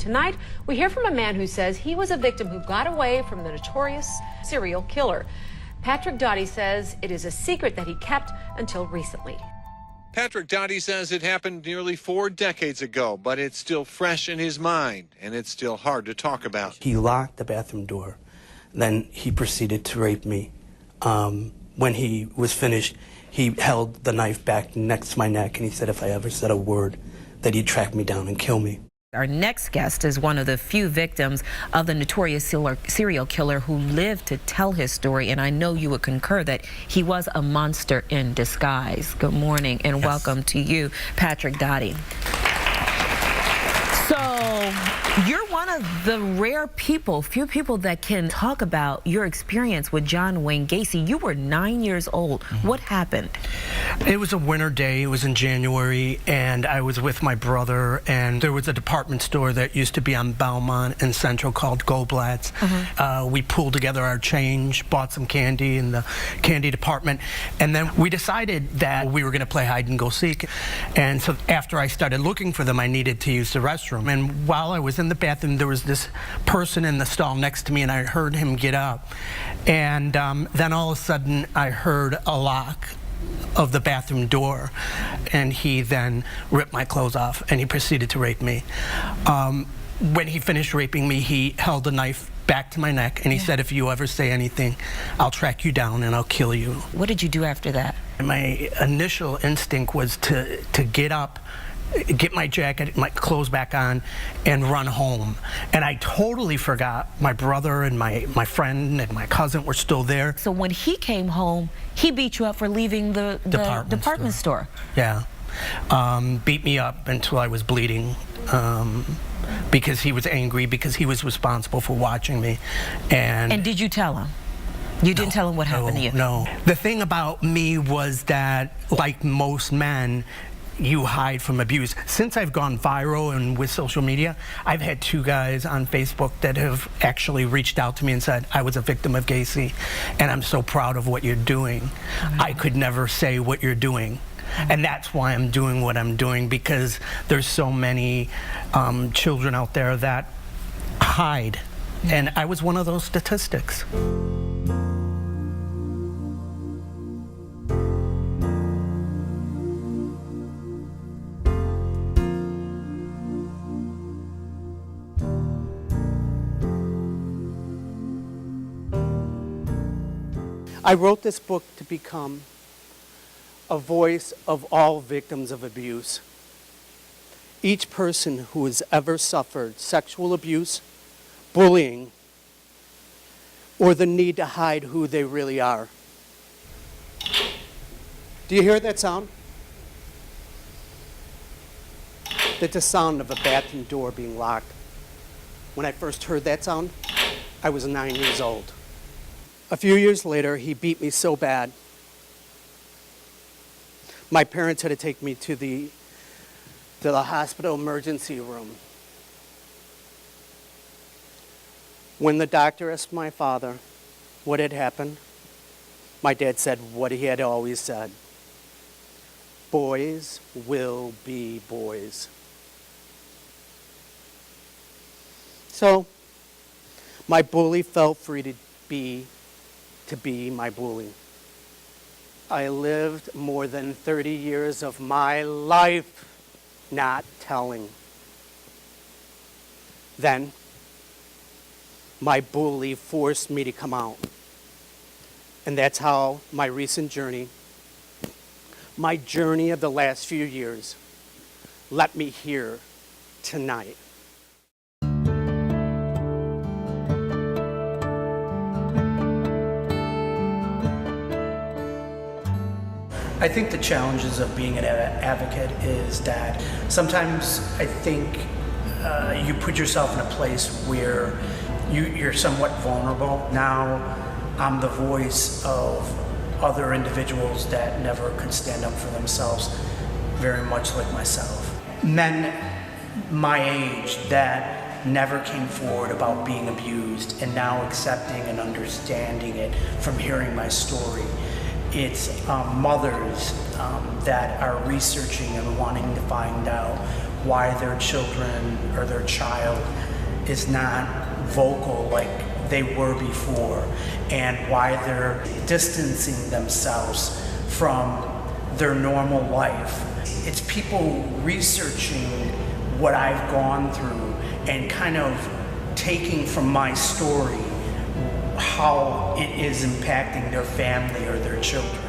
Tonight, we hear from a man who says he was a victim who got away from the notorious serial killer. Patrick Dati says it is a secret that he kept until recently. Patrick Dati says it happened nearly 4 decades ago, but it's still fresh in his mind, and it's still hard to talk about. He locked the bathroom door. Then he proceeded to rape me. When he was finished, he held the knife back next to my neck, and he said if I ever said a word, that he'd track me down and kill me. Our next guest is one of the few victims of the notorious serial killer who lived to tell his story, and I know you would concur that he was a monster in disguise. Good morning and welcome to you, Patrick Dati. So you're one of the rare people, few people that can talk about your experience with John Wayne Gacy. You were 9 years old. What happened? It was a winter day. It was in January, and I was with my brother, and there was a department store that used to be on Belmont and Central called Goldblatt's. We pulled together our change, bought some candy in the candy department, and then we decided that we were going to play hide and go seek. And so after I started looking for them, I needed to use the restroom. And while I was in the bathroom, there was this person in the stall next to me, and I heard him get up. And then all of a sudden, I heard a lock of the bathroom door, and he then ripped my clothes off, and he proceeded to rape me. When he finished raping me, he held a knife back to my neck, and he said, if you ever say anything, I'll track you down and I'll kill you. What did you do after that? My initial instinct was to get up, get my jacket, my clothes back on, and run home. And I totally forgot my brother and my friend and my cousin were still there. So when he came home, he beat you up for leaving the department store. Yeah. Beat me up until I was bleeding, because he was angry, because he was responsible for watching me. And did you tell him? You didn't tell him what happened to you? No. The thing about me was that, like most men, you hide from abuse. Since I've gone viral and with social media, I've had 2 guys on Facebook that have actually reached out to me and said, I was a victim of Gacy, and I'm so proud of what you're doing. I could never say what you're doing. And that's why I'm doing what I'm doing, because there's so many children out there that hide. And I was one of those statistics. I wrote this book to become a voice of all victims of abuse. Each person who has ever suffered sexual abuse, bullying, or the need to hide who they really are. Do you hear that sound? That's the sound of a bathroom door being locked. When I first heard that sound, I was 9 years old. A few years later, he beat me so bad, my parents had to take me to the hospital emergency room. When the doctor asked my father what had happened, my dad said what he had always said: boys will be boys. So my bully felt free to be my bully. I lived more than 30 years of my life not telling. Then, my bully forced me to come out. And that's how my recent journey, my journey of the last few years, led me here tonight. I think the challenges of being an advocate is that sometimes I think you put yourself in a place where you're somewhat vulnerable. Now I'm the voice of other individuals that never could stand up for themselves, very much like myself. Men my age that never came forward about being abused and now accepting and understanding it from hearing my story. It's mothers that are researching and wanting to find out why their children or their child is not vocal like they were before, and why they're distancing themselves from their normal life. It's people researching what I've gone through and kind of taking from my story how it is impacting their family or their children.